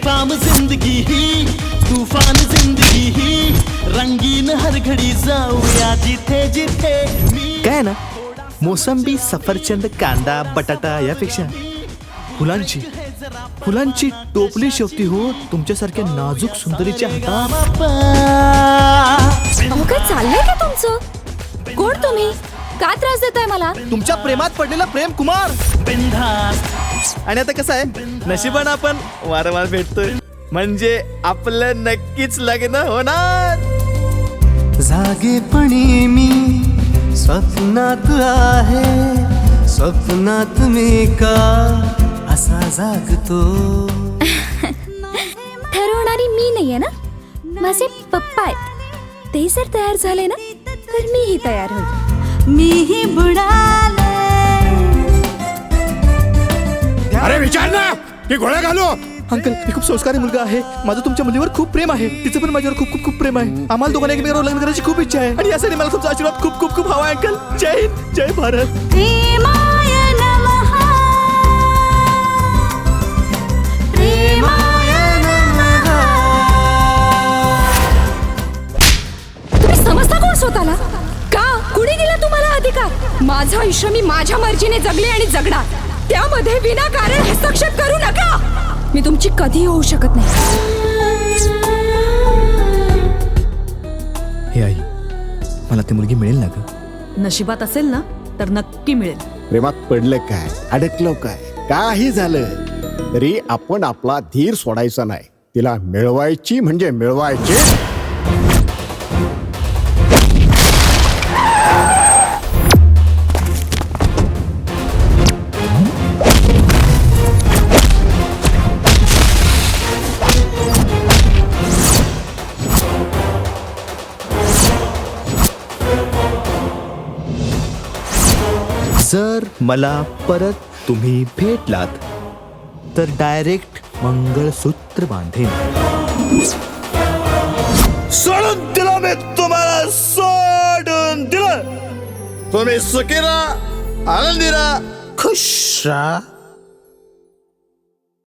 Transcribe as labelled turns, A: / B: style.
A: बेफाम जिंदगी ही तूफान जिंदगी ही रंगीन हर घडी जाऊया जिथे जिथे मी
B: काय ना मोसंबी सफरचंद कांदा बटाटा यापेक्षा फुलांची टोपली शेवटी हो तुमच्यासारख्या नाजूक सुंदरीच्या हातात.
C: अहो काय चाललंय का तुमचं? कोण तुम्ही? का त्रास देताय मला?
B: तुमच्या प्रेमात पडलेला प्रेम कुमार.
A: बिंदास
B: आणि आता कसं आहे नशिबानं आपण वारंवार भेटतोय म्हणजे आपलं नक्कीच लग्न होणार.
D: जागेपणी मी स्वप्नात आहे स्वप्नात मी का असा जागतो.
C: ठरवणारी मी नाहीये ना, माझे पप्पा आहेत. ते जर तयार झाले ना तर मीही तयार होईल.
D: मीही बुडाले.
E: अरे विचार ना की गोळ्या घालू.
B: अंकल मी खूप संस्कारी मुलगा आहे. माझं तुमच्या मुलीवर खूप प्रेम आहे. तिचं पण माझ्यावर खूप खूप खूप प्रेम आहे. आम्हाला दोघांना एकमेकांवर लग्न करायची खूप इच्छा आहे आणि यासाठी मला तुमचा आशीर्वाद खूप खूप खूप हवा आहे अंकल. जय हिंद जय भारत.
D: प्रेमाय नमः प्रेमाय नमः.
C: तुम्ही समजता कोण स्वतःला? का कुणी दिला तुम्हाला अधिकार? माझं आयुष्य मी माझ्या मर्जीने जगले आणि जगणार. त्यामध्ये विनाकारण हस्तक्षेप करू नका. मी तुमची कधी होऊ शकत नाही.
B: हे आई मला ती मुलगी मिळेल ना ग?
F: नशिबात असेल ना तर नक्की मिळेल.
E: प्रेमात पडलं काय अडकलो काय काही झालं तरी आपण आपला धीर सोडायचा नाही. तिला मिळवायची म्हणजे मिळवायची.
B: जर मला परत तुम्ही भेटलात तर डायरेक्ट मंगळसूत्र बांधेन. सोडून दिलं मी तुम्हाला सोडून दिलं. तुम्ही सुखी राहा आनंदी राहा खुश राहा.